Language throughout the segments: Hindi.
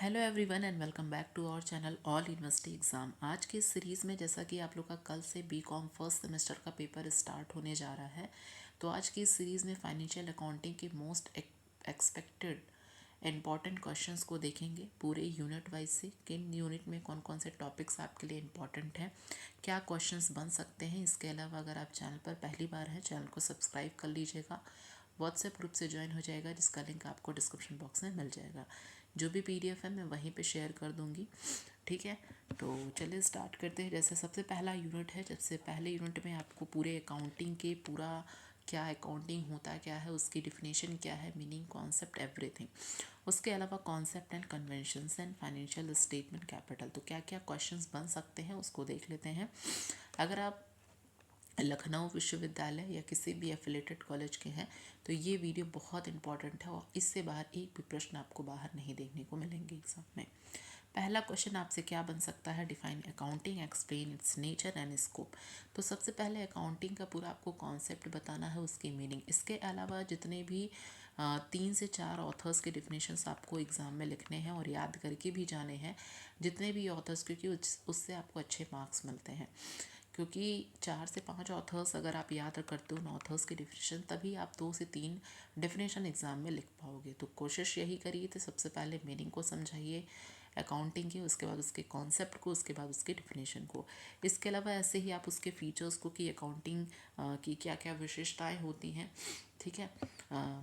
Hello everyone and welcome back to our channel all university exam. आज की इस सीरीज़ में जैसा कि आप लोग का कल से बीकॉम फर्स्ट सेमेस्टर का पेपर स्टार्ट होने जा रहा है, तो आज की इस सीरीज़ में फाइनेंशियल अकाउंटिंग के मोस्ट एक्सपेक्टेड इंपॉर्टेंट क्वेश्चंस को देखेंगे पूरे यूनिट वाइज से। किन यूनिट में कौन कौन से टॉपिक्स आपके लिए इंपॉर्टेंट हैं, क्या क्वेश्चंस बन सकते हैं। इसके अलावा अगर आप चैनल पर पहली बार हैं, चैनल को सब्सक्राइब कर लीजिएगा, व्हाट्सएप ग्रुप से ज्वाइन हो जाएगा जिसका लिंक आपको डिस्क्रिप्शन बॉक्स में मिल जाएगा। जो भी पीडीएफ है मैं वहीं पे शेयर कर दूंगी, ठीक है। तो चलिए स्टार्ट करते हैं। जैसे सबसे पहला यूनिट है, सबसे पहले यूनिट में आपको पूरे अकाउंटिंग के पूरा क्या अकाउंटिंग होता क्या है, उसकी डिफिनेशन क्या है, मीनिंग, कॉन्सेप्ट, एवरीथिंग। उसके अलावा concept and conventions and financial statement capital, तो क्या क्या क्वेश्चंस बन सकते हैं उसको देख लेते हैं। अगर आप लखनऊ विश्वविद्यालय या किसी भी एफिलेटेड कॉलेज के हैं तो ये वीडियो बहुत इंपॉर्टेंट है और इससे बाहर एक भी प्रश्न आपको बाहर नहीं देखने को मिलेंगे एग्जाम में। पहला क्वेश्चन आपसे क्या बन सकता है, define accounting, explain it's nature and scope. तो सबसे पहले अकाउंटिंग का पूरा आपको कॉन्सेप्ट बताना है, उसकी मीनिंग। इसके अलावा जितने भी 3 से 4 ऑथर्स के डिफिनेशंस आपको एग्ज़ाम में लिखने हैं और याद करके भी जाने हैं, जितने भी ऑथर्स, क्योंकि उससे आपको अच्छे मार्क्स मिलते हैं। क्योंकि 4 से 5 ऑथर्स अगर आप याद करते हो उन ऑथर्स की डिफिनेशन, तभी आप 2 से 3 डिफिनेशन एग्ज़ाम में लिख पाओगे। तो कोशिश यही करिए, तो सबसे पहले मीनिंग को समझाइए अकाउंटिंग की, उसके बाद उसके कॉन्सेप्ट को, उसके बाद उसके डिफिनेशन को। इसके अलावा ऐसे ही आप उसके फीचर्स को कि अकाउंटिंग की क्या क्या विशेषताएं होती हैं, ठीक है।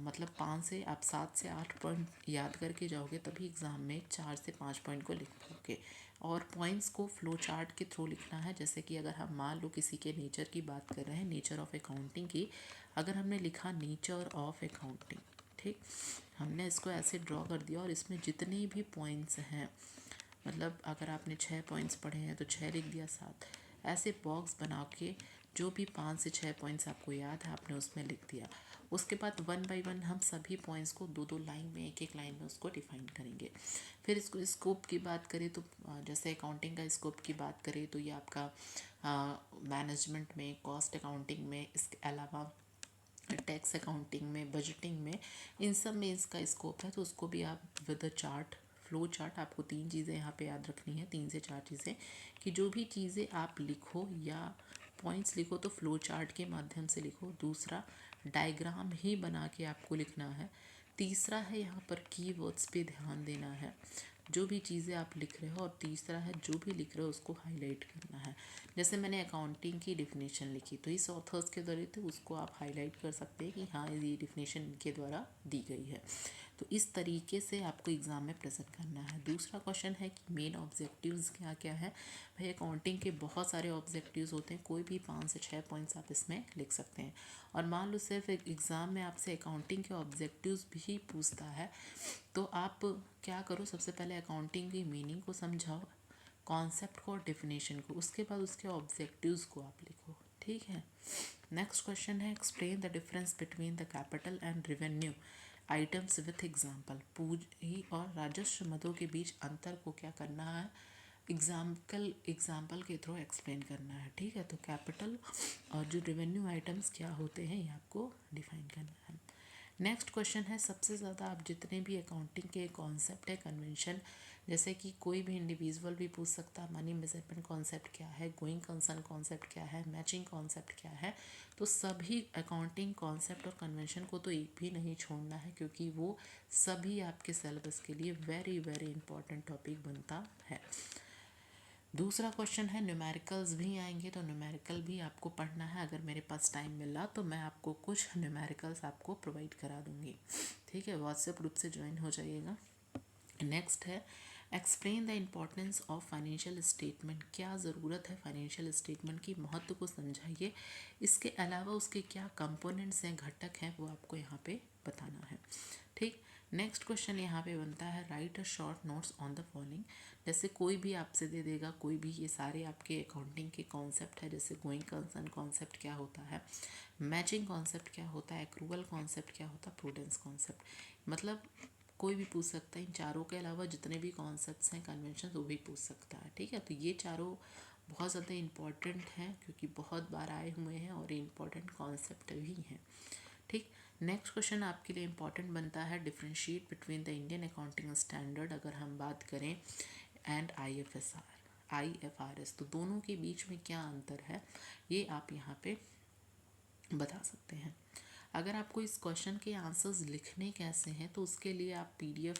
मतलब 7 से 8 पॉइंट याद करके जाओगे तभी एग्ज़ाम में 4 से 5 पॉइंट को लिख पाओगे। और पॉइंट्स को फ्लो चार्ट के थ्रू लिखना है। जैसे कि अगर हम मान लो किसी के नेचर की बात कर रहे हैं, नेचर ऑफ अकाउंटिंग की, अगर हमने लिखा नेचर ऑफ अकाउंटिंग, ठीक, हमने इसको ऐसे ड्रॉ कर दिया और इसमें जितने भी पॉइंट्स हैं, मतलब अगर आपने 6 पॉइंट्स पढ़े हैं तो 6 लिख दिया, 7, ऐसे बॉक्स बना के जो भी 5 से 6 पॉइंट्स आपको याद है आपने उसमें लिख दिया। उसके बाद 1 बाय 1 हम सभी पॉइंट्स को 2 2 लाइन में, एक एक लाइन में उसको डिफाइन करेंगे। फिर इसको स्कोप की बात करें तो जैसे अकाउंटिंग का स्कोप की बात करें तो ये आपका मैनेजमेंट में, कॉस्ट अकाउंटिंग में, इसके अलावा टैक्स अकाउंटिंग में, बजटिंग में, इन सब में इसका स्कोप है। तो उसको भी आप with a chart, flow chart, आपको 3 चीज़ें यहाँ पे याद रखनी है, 3 से 4 चीज़ें, कि जो भी चीज़ें आप लिखो या पॉइंट्स लिखो तो फ्लो चार्ट के माध्यम से लिखो। दूसरा, डायग्राम ही बना के आपको लिखना है। तीसरा है यहाँ पर कीवर्ड्स पे ध्यान देना है, जो भी चीज़ें आप लिख रहे हो। और तीसरा है जो भी लिख रहे हो उसको हाईलाइट करना है। जैसे मैंने अकाउंटिंग की डिफिनेशन लिखी तो इस ऑथर्स के द्वारा, तो उसको आप हाईलाइट कर सकते हैं कि हाँ ये डिफिनेशन इनके द्वारा दी गई है। तो इस तरीके से आपको एग्ज़ाम में प्रेजेंट करना है। दूसरा क्वेश्चन है कि मेन ऑब्जेक्टिव्स क्या क्या है। भाई अकाउंटिंग के बहुत सारे ऑब्जेक्टिव्स होते हैं, कोई भी 5 से 6 पॉइंट्स आप इसमें लिख सकते हैं। और मान लो सिर्फ एग्ज़ाम में आपसे अकाउंटिंग के ऑब्जेक्टिव्स भी पूछता है तो आप क्या करो, सबसे पहले अकाउंटिंग की मीनिंग को समझाओ, कॉन्सेप्ट को और डिफिनेशन को, उसके बाद उसके ऑब्जेक्टिव्स को आप लिखो, ठीक है। नेक्स्ट क्वेश्चन है explain the difference between the capital and revenue items with example. पूंजी और राजस्व मदों के बीच अंतर को क्या करना है, एग्जाम्पल के थ्रू एक्सप्लेन करना है, ठीक है। तो कैपिटल और जो रेवेन्यू आइटम्स क्या होते हैं ये आपको डिफाइन करना है। नेक्स्ट क्वेश्चन है, सबसे ज़्यादा आप जितने भी अकाउंटिंग के कॉन्सेप्ट है, कन्वेंशन, जैसे कि कोई भी इंडिविजुअल भी पूछ सकता है, मनी मेजरमेंट कॉन्सेप्ट क्या है, गोइंग कंसर्न कॉन्सेप्ट क्या है, मैचिंग कॉन्सेप्ट क्या है। तो सभी अकाउंटिंग कॉन्सेप्ट और कन्वेंशन को तो एक भी नहीं छोड़ना है, क्योंकि वो सभी आपके सिलेबस के लिए वेरी वेरी इंपॉर्टेंट टॉपिक बनता है। दूसरा क्वेश्चन है न्यूमेरिकल्स भी आएंगे, तो न्यूमेरिकल भी आपको पढ़ना है। अगर मेरे पास टाइम मिला तो मैं आपको कुछ न्यूमेरिकल्स आपको प्रोवाइड करा दूंगी, ठीक है। व्हाट्सएप ग्रुप से ज्वाइन हो जाइएगा। नेक्स्ट है explain the importance of financial statement. क्या ज़रूरत है फाइनेंशियल स्टेटमेंट की, महत्व को समझाइए। इसके अलावा उसके क्या कंपोनेंट्स हैं, घटक हैं, वो आपको यहाँ पे बताना है, ठीक। नेक्स्ट क्वेश्चन यहाँ पे बनता है right a short notes on the following. जैसे कोई भी आपसे दे देगा, कोई भी, ये सारे आपके अकाउंटिंग के कॉन्सेप्ट है। जैसे गोइंग कंसर्न कॉन्सेप्ट क्या होता है, मैचिंग कॉन्सेप्ट क्या होता है, एक्रूवल कॉन्सेप्ट क्या होता है, प्रूडेंस कॉन्सेप्ट, मतलब कोई भी पूछ सकता है। इन चारों के अलावा जितने भी कॉन्सेप्ट्स हैं, कन्वेंशन, वो भी पूछ सकता है, ठीक है। तो ये चारों बहुत ज़्यादा इम्पॉर्टेंट हैं क्योंकि बहुत बार आए हुए हैं और इम्पॉर्टेंट कॉन्सेप्ट भी हैं, ठीक। नेक्स्ट क्वेश्चन आपके लिए इंपॉर्टेंट बनता है, differentiate between the Indian accounting standard अगर हम बात करें एंड IFRS, तो दोनों के बीच में क्या अंतर है ये आप यहाँ पे बता सकते हैं। अगर आपको इस क्वेश्चन के आंसर्स लिखने कैसे हैं तो उसके लिए आप PDF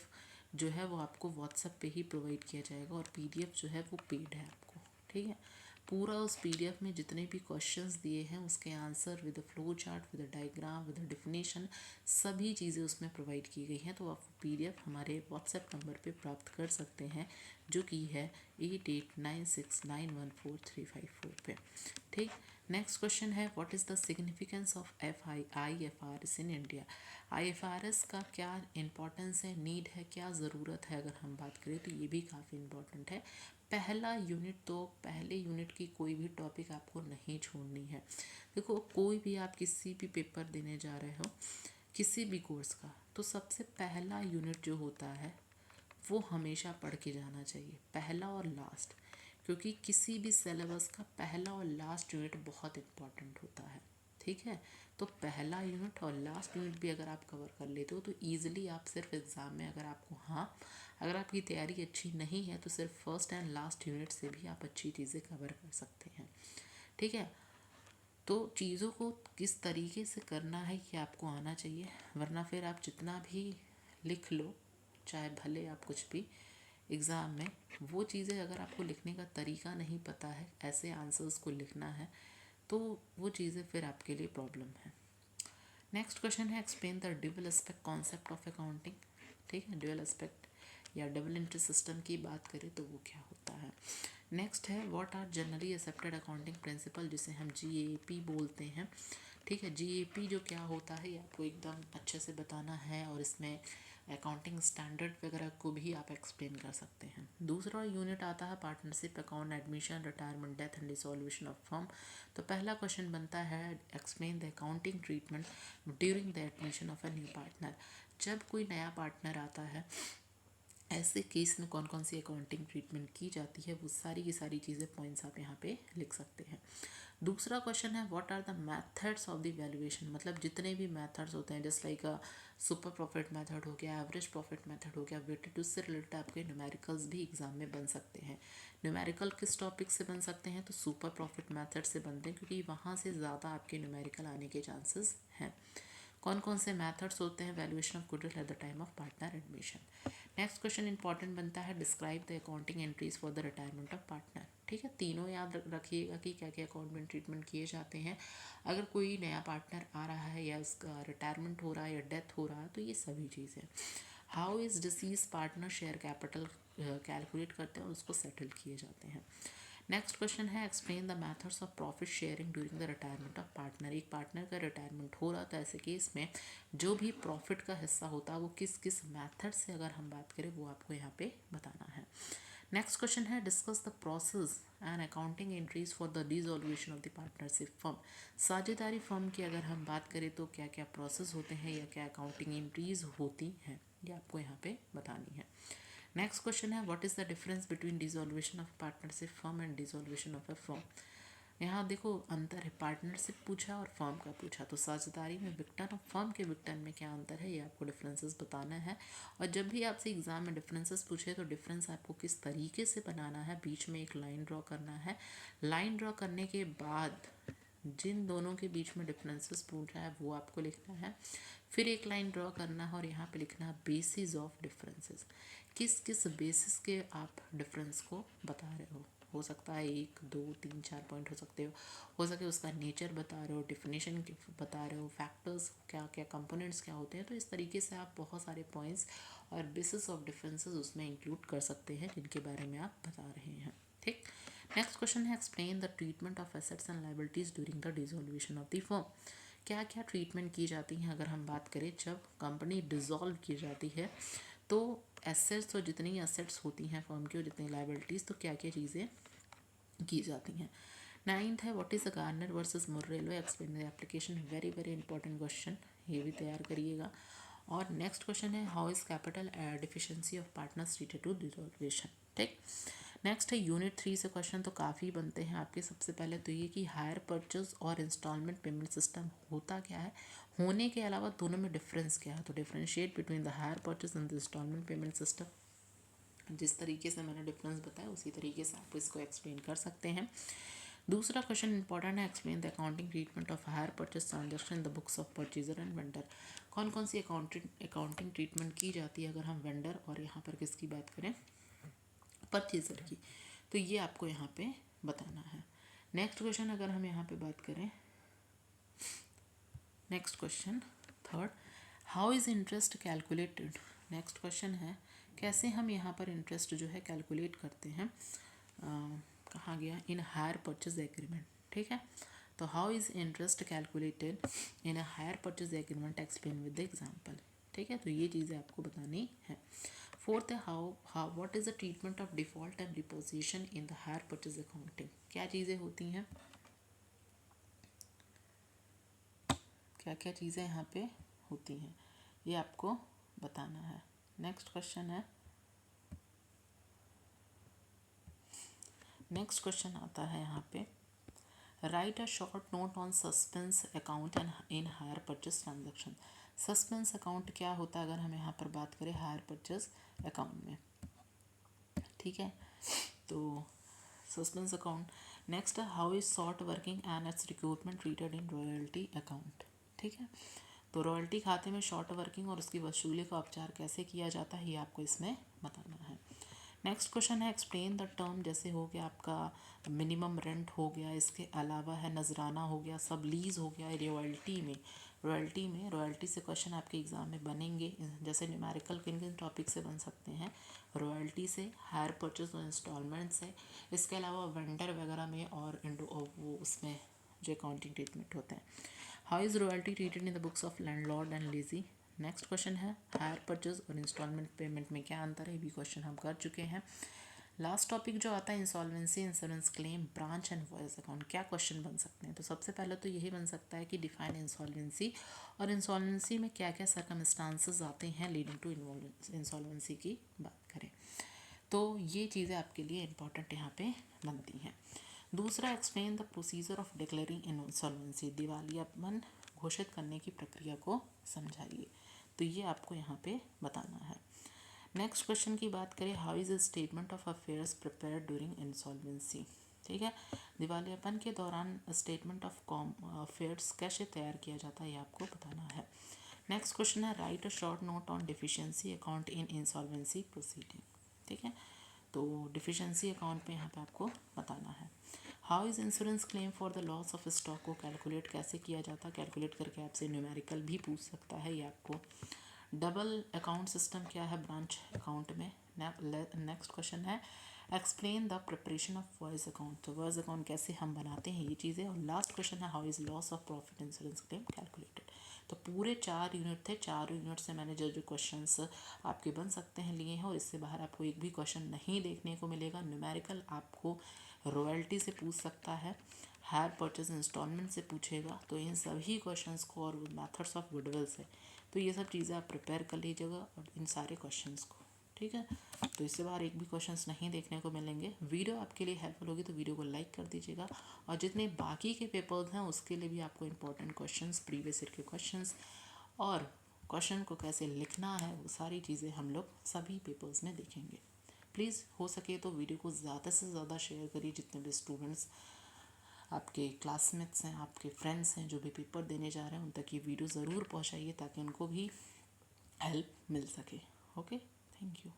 जो है वो आपको व्हाट्सएप पे ही प्रोवाइड किया जाएगा, और PDF जो है वो पेड है आपको, ठीक है। पूरा उस PDF में जितने भी क्वेश्चंस दिए हैं उसके answer with flow chart, with diagram, with definition, सभी चीज़ें उसमें प्रोवाइड की गई हैं। तो आप PDF हमारे व्हाट्सएप नंबर पे प्राप्त कर सकते हैं, जो कि है 8896914354 पे, ठीक। नेक्स्ट क्वेश्चन है, what is the significance of IFRS in India. IFRS का क्या इंपॉर्टेंस है, नीड है, क्या ज़रूरत है, अगर हम बात करें तो ये भी काफ़ी इंपॉर्टेंट है। पहला यूनिट, तो पहले यूनिट की कोई भी टॉपिक आपको नहीं छोड़नी है। देखो, कोई भी आप किसी भी पेपर देने जा रहे हो किसी भी कोर्स का, तो सबसे पहला यूनिट जो होता है वो हमेशा पढ़ के जाना चाहिए, पहला और लास्ट, क्योंकि किसी भी सिलेबस का पहला और लास्ट यूनिट बहुत इम्पॉर्टेंट होता है, ठीक है। तो पहला यूनिट और लास्ट यूनिट भी अगर आप कवर कर लेते हो तो ईजिली आप सिर्फ एग्ज़ाम में, अगर आपको, हाँ, अगर आपकी तैयारी अच्छी नहीं है तो सिर्फ फर्स्ट एंड लास्ट यूनिट से भी आप अच्छी चीज़ें कवर कर सकते हैं, ठीक है। तो चीज़ों को किस तरीके से करना है ये आपको आना चाहिए, वरना फिर आप जितना भी लिख लो, चाहे भले आप कुछ भी एग्ज़ाम में, वो चीज़ें अगर आपको लिखने का तरीका नहीं पता है, ऐसे आंसर्स को लिखना है, तो वो चीज़ें फिर आपके लिए प्रॉब्लम है। नेक्स्ट क्वेश्चन है, explain the double aspect concept of accounting, ठीक है। डबल एस्पेक्ट या डबल एंट्री सिस्टम की बात करें तो वो क्या होता है। नेक्स्ट है, what are generally accepted accounting principle, जिसे हम GAP बोलते हैं, ठीक है। GAP जो क्या होता है ये आपको एकदम अच्छे से बताना है, और इसमें अकाउंटिंग स्टैंडर्ड वगैरह को भी आप एक्सप्लेन कर सकते हैं। दूसरा यूनिट आता है partnership account, admission, retirement, death and dissolution of firm. तो पहला क्वेश्चन बनता है, explain the accounting treatment during the admission of a new partner. जब कोई नया पार्टनर आता है, ऐसे केस में कौन कौन सी अकाउंटिंग ट्रीटमेंट की जाती है, वो सारी की सारी चीज़ें पॉइंट्स आप यहाँ पे लिख सकते हैं। दूसरा क्वेश्चन है, what are the methods of the valuation, मतलब जितने भी मेथड्स होते हैं, just like super profit method हो गया, एवरेज प्रॉफिट मेथड हो गया, वेटेड, उससे रिलेटेड आपके न्यूमेरिकल्स भी एग्जाम में बन सकते हैं। न्यूमेरिकल किस टॉपिक से बन सकते हैं, तो सुपर प्रॉफिट मेथड से बनते हैं, क्योंकि वहाँ से ज़्यादा आपके न्यूमेरिकल आने के चांसेस हैं। कौन कौन से मेथड्स होते हैं valuation of goodwill at the time of partner admission. Next question important बनता है, describe the accounting entries for the retirement of partner, ठीक है। तीनों याद रखिएगा कि क्या क्या अकाउंटमेंट ट्रीटमेंट किए जाते हैं अगर कोई नया पार्टनर आ रहा है, या उसका रिटायरमेंट हो रहा है, या डेथ हो रहा है, तो ये सभी चीज़ें। How is disease partner share capital calculate करते हैं और उसको सेटल किए जाते हैं। नेक्स्ट क्वेश्चन है, explain the methods of profit sharing during the retirement of partner. एक पार्टनर का रिटायरमेंट हो रहा था, ऐसे केस में जो भी प्रॉफिट का हिस्सा होता है वो किस किस मेथड से, अगर हम बात करें, वो आपको यहाँ पे बताना है। नेक्स्ट क्वेश्चन है, discuss the process and accounting entries for the dissolution of the partnership firm. साझेदारी फर्म की अगर हम बात करें तो क्या क्या प्रोसेस होते हैं या क्या अकाउंटिंग एंट्रीज होती हैं, ये आपको यहाँ पे बतानी है। नेक्स्ट क्वेश्चन है, what is the difference between dissolution of partnership firm and dissolution of a firm. यहाँ देखो अंतर है, पार्टनरशिप पूछा और फर्म का पूछा, तो साझेदारी में विक्टन और फर्म के विक्टन में क्या अंतर है, ये आपको डिफरेंसेस बताना है। और जब भी आपसे एग्जाम में डिफरेंसेस पूछे तो डिफरेंस आपको किस तरीके से बनाना है, बीच में एक लाइन ड्रॉ करना है। लाइन ड्रॉ करने के बाद जिन दोनों के बीच में डिफरेंसेस पूछ रहा है वो आपको लिखना है, फिर एक लाइन ड्रॉ करना है और यहाँ पे लिखना है बेसिस ऑफ डिफरेंसेस, किस किस बेसिस के आप डिफरेंस को बता रहे हो सकता है 1 2 3 4 पॉइंट हो सके उसका नेचर बता रहे हो, डिफिनेशन बता रहे हो, फैक्टर्स क्या क्या, कंपोनेंट्स क्या होते हैं। तो इस तरीके से आप बहुत सारे पॉइंट्स और बेसिस ऑफ डिफरेंसेस उसमें इंक्लूड कर सकते हैं जिनके बारे में आप बता रहे हैं, ठीक। नेक्स्ट क्वेश्चन है, explain the treatment of assets and liabilities during the dissolution of the firm. क्या क्या ट्रीटमेंट की जाती हैं अगर हम बात करें जब कंपनी डिसॉल्व की जाती है, तो एसेट्स, और जितनी एसेट्स होती हैं फर्म की और जितनी लायबिलिटीज़, तो क्या क्या चीज़ें की जाती हैं। नाइन्थ है, what is a Garner versus Murray, explain the application. Very very important question, ये भी तैयार करिएगा। और नेक्स्ट क्वेश्चन है, how is capital deficiency of partners treated to dissolution, ठीक। नेक्स्ट है यूनिट 3 से क्वेश्चन तो काफ़ी बनते हैं आपके। सबसे पहले तो ये कि हायर परचेज और इंस्टॉलमेंट पेमेंट सिस्टम होता क्या है, होने के अलावा दोनों में डिफरेंस क्या है। तो differentiate between the hire purchase and the instalment payment system. जिस तरीके से मैंने डिफरेंस बताया उसी तरीके से आप इसको एक्सप्लेन कर सकते हैं। दूसरा क्वेश्चन इंपॉर्टेंट है, explain the accounting treatment of hire purchase transaction in the books of purchaser and vendor. कौन कौन सी अकाउंटिंग ट्रीटमेंट की जाती है अगर हम वेंडर और यहाँ पर किसकी बात करें, परचेजर की, तो ये आपको यहाँ पे बताना है। नेक्स्ट क्वेश्चन अगर हम यहाँ पे बात करें, next question third, how is interest calculated. Next question है कैसे हम यहाँ पर इंटरेस्ट जो है कैलकुलेट करते हैं, कहाँ गया, इन हायर परचेज एग्रीमेंट। ठीक है, तो how is interest calculated in a hire purchase agreement, explain with the example. ठीक है, तो ये चीज़ें आपको बतानी है। फोर्थ है how what is the treatment of default and reposition in the hire purchase accounting. क्या चीज़ें होती हैं, क्या क्या चीज़ें यहाँ पे होती हैं, ये आपको बताना है। नेक्स्ट क्वेश्चन है, नेक्स्ट क्वेश्चन आता है यहाँ पे, right a short note on suspense account and in hire purchase transaction. Suspense account क्या होता है अगर हम यहाँ पर बात करें हायर परचेज अकाउंट में। ठीक है, तो suspense account. Next how is short working and it's recruitment treated in royalty account. ठीक है, तो रॉयल्टी खाते में शॉर्ट वर्किंग और उसकी वसूली का उपचार कैसे किया जाता है, ये आपको इसमें बताना है। नेक्स्ट क्वेश्चन है एक्सप्लेन द टर्म, जैसे हो गया आपका मिनिमम रेंट हो गया, इसके अलावा है नजराना हो गया, सब लीज हो गया, रॉयल्टी से क्वेश्चन आपके एग्जाम में बनेंगे। जैसे न्यूमेरिकल किन किन टॉपिक से बन सकते हैं, रॉयल्टी से, हायर परचेज और इंस्टॉलमेंट से, इसके अलावा वेंडर वगैरह में और वो उसमें जो अकाउंटिंग ट्रीटमेंट होते हैं। How is royalty treated in the books of landlord and lessee. Next question है हायर परचेज और इंस्टॉलमेंट पेमेंट में क्या अंतर है, ये भी क्वेश्चन हम कर चुके हैं। लास्ट टॉपिक जो आता है insolvency, insurance claim, branch and voice account, क्या क्वेश्चन बन सकते हैं। तो सबसे पहले तो यही बन सकता है कि डिफाइन इंसॉल्वेंसी, और इंसॉल्वेंसी में क्या क्या सर्कमस्टांसेस आते हैं लीडिंग टू इंसॉल्वेंसी की बात करें, तो ये चीज़ें आपके लिए इंपॉर्टेंट यहाँ पे बनती हैं। दूसरा explain the procedure of declaring insolvency, दिवालियापन घोषित करने की प्रक्रिया को समझाइए, तो ये आपको यहाँ पे बताना है। नेक्स्ट क्वेश्चन की बात करें, how is a statement of affairs prepare during insolvency. ठीक है, दिवालियापन के दौरान स्टेटमेंट ऑफ अफेयर्स कैसे तैयार किया जाता है, ये आपको बताना है। नेक्स्ट क्वेश्चन है right a short note on deficiency account in insolvency proceeding. ठीक है, तो डिफिशियंसी अकाउंट में यहाँ पे आपको बताना है। How is insurance claim for the loss of stock को कैलकुलेट कैसे किया जाता है, कैलकुलेट करके आपसे न्यूमेरिकल भी पूछ सकता है ये आपको। डबल अकाउंट सिस्टम क्या है ब्रांच अकाउंट में। नेक्स्ट क्वेश्चन है explain the preparation of voice account, तो वॉइस अकाउंट कैसे हम बनाते हैं, ये चीज़ें। और लास्ट क्वेश्चन है how is loss of profit insurance claim calculated. तो पूरे 4 यूनिट थे, 4 यूनिट से मैंने जो जो क्वेश्चंस आपके बन सकते हैं लिए हैं, और इससे बाहर आपको एक भी क्वेश्चन नहीं देखने को मिलेगा। न्यूमेरिकल आपको रॉयल्टी से पूछ सकता है, हायर परचेज इंस्टॉलमेंट से पूछेगा, तो इन सभी क्वेश्चंस को, और मेथड्स ऑफ गुडविल से, तो ये सब चीज़ें आप प्रिपेयर कर लीजिएगा और इन सारे क्वेश्चंस को। ठीक है, तो इससे बाहर एक भी क्वेश्चंस नहीं देखने को मिलेंगे। वीडियो आपके लिए हेल्पफुल होगी तो वीडियो को लाइक कर दीजिएगा, और जितने बाकी के पेपर्स हैं उसके लिए भी आपको इंपॉर्टेंट क्वेश्चंस, प्रीवियस ईयर के क्वेश्चंस और क्वेश्चन को कैसे लिखना है, वो सारी चीज़ें हम लोग सभी पेपर्स में देखेंगे। प्लीज़ हो सके तो वीडियो को ज़्यादा से ज़्यादा शेयर करिए, जितने भी स्टूडेंट्स आपके क्लासमेट्स हैं, आपके फ्रेंड्स हैं जो भी पेपर देने जा रहे हैं, उन तक ये वीडियो ज़रूर पहुंचाइए ताकि उनको भी हेल्प मिल सके। Okay, thank you.